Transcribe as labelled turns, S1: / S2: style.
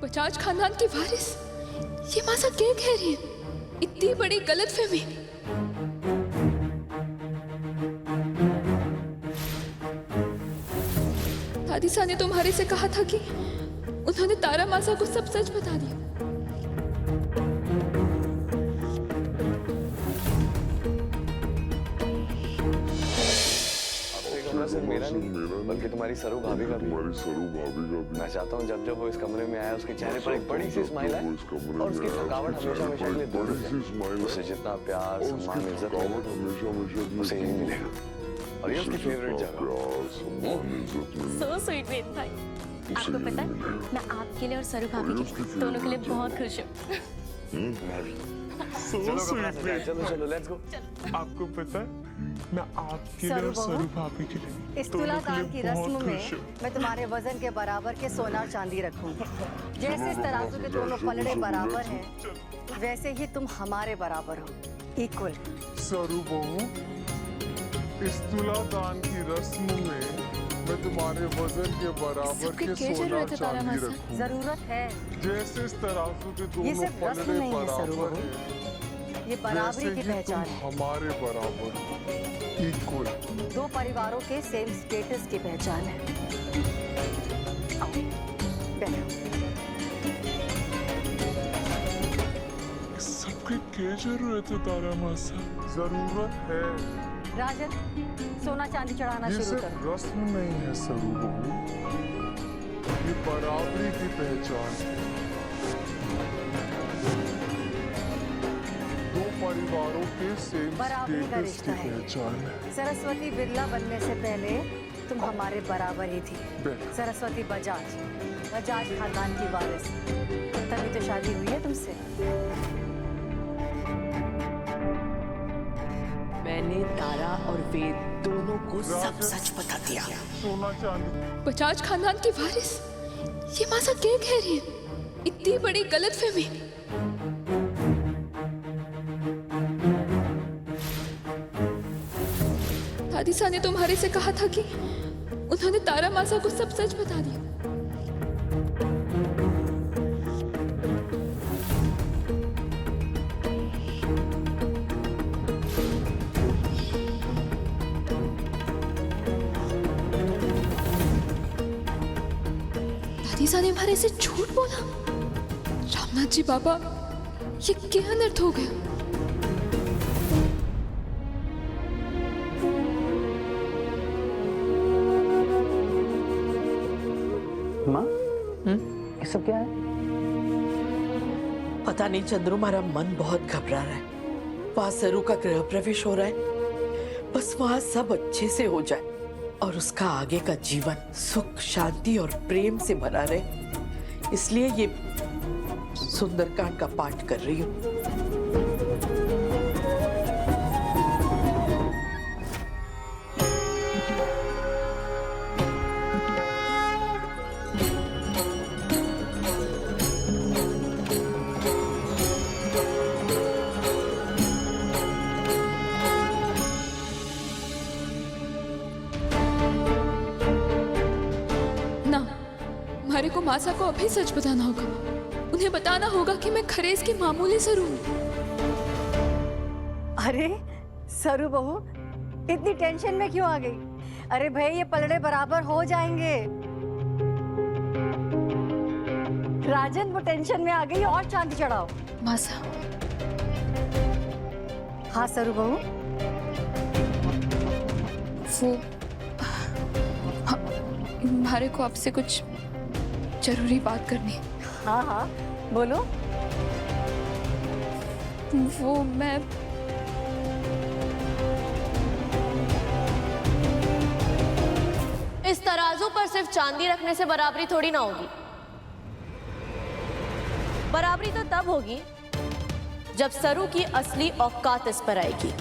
S1: बजाज खानदान की वारिस, ये मासा क्या कह रही है? इतनी बड़ी गलतफहमी। दादी सा ने तुम्हारे से कहा था कि उन्होंने तारा मासा को सब सच बता दिया।
S2: सिर्फ मेरा नहीं बल्कि तुम्हारी सरू भाभी का भी। मैं चाहता हूँ जब जब वो इस कमरे में आया उसके चेहरे पर एक बड़ी सी स्माइल आए और उसकी थकावट हमेशा हमेशा के लिए दूर हो जाए। उसे जितना प्यार सम्मान इज्जत मिले उसे यही मिलेगा और ये उसकी फेवरेट जगह।
S3: सो स्वीट वेद भाई। आपको पता है मैं आपके लिए और सरू भाभी के दोनों के लिए बहुत खुश हूँ।
S2: मैं भी। चलो लेट्स गो।
S4: आपको पता है मैं आपके लिए और सरू भाभी के लिए
S5: इस तुलादान की रस्म में मैं तुम्हारे वजन के बराबर के सोना और चांदी रखूंगी। जैसे इस तराजू के दोनों पलड़े बराबर हैं, वैसे ही तुम हमारे बराबर हो, इक्वल।
S4: सरू बहू, इस तुलादान की रस्म में मैं तुम्हारे वजन के बराबर के सोना और चांदी रखूंगी।
S5: जरूरत है।
S4: जैसे इस तराजू के
S5: ये
S4: दोनों
S5: सिर्फ रस्म
S4: पलड़े
S5: नहीं है सरू
S4: बराबर
S5: बहू,
S4: हैं,
S5: ये बराबरी की पहचान है।
S4: हमारे बराबर इक्वल।
S5: दो परिवारों के सेम स्टेटस की पहचान है। आओ, बैठो।
S4: सबके क्या जरूरत है तारा मासा? जरूरत है।
S5: राजन, सोना चांदी चढ़ाना
S4: ये
S5: शुरू
S4: सिर्फ
S5: करो।
S4: रस्म नहीं है सरू बहू, ये बराबरी की पहचान है। दो परिवारों के सेम
S5: बराबरी का
S4: स्टेटस की
S5: रिश्ता है।
S4: पहचान है।
S5: सरस्वती बिरला बनने से पहले तुम हमारे बराबर ही थी।
S4: बैठ।
S5: सरस्वती बजाज खानदान की वारिस, तभी तो शादी हुई है तुमसे।
S6: मैंने तारा और वेद दोनों को सब सच बता दिया।
S4: सोना चांदी।
S1: बजाज खानदान की वारिस, ये मासा क्या कह रही है? इतनी बड़ी गलतफहमी। दादी सा ने तुम्हारे से कहा था कि उन्होंने तारा मासा को सब सच बता दिया। दादी सा ने हमारे से झूठ बोला। रामनाथ जी बाबा, ये क्या अनर्थ हो गया?
S7: माँ, ये सब क्या है?
S6: पता नहीं चंद्रू, हमारा मन बहुत घबरा रहा है। वहां सरू का गृह प्रवेश हो रहा है, बस वहां सब अच्छे से हो जाए और उसका आगे का जीवन सुख शांति और प्रेम से भरा रहे, इसलिए ये सुंदरकांड का पाठ कर रही हूँ।
S1: हमारे को मासा को अभी सच बताना होगा। उन्हें बताना होगा कि मैं खरेज की मामूली सरू हूं।
S5: अरे सरू बहू, इतनी टेंशन में क्यों आ गई? अरे भाई, ये पलड़े बराबर हो जाएंगे। राजन, वो टेंशन में आ गई, और चांदी चढ़ाओ।
S1: मासा।
S5: हाँ सरू बहू,
S1: वो हमारे को आपसे कुछ जरूरी बात करनी है।
S5: हाँ हाँ बोलो।
S1: वो मैं
S3: इस तराजू पर सिर्फ चांदी रखने से बराबरी थोड़ी ना होगी। बराबरी तो तब होगी जब सरू की असली औकात इस पर आएगी।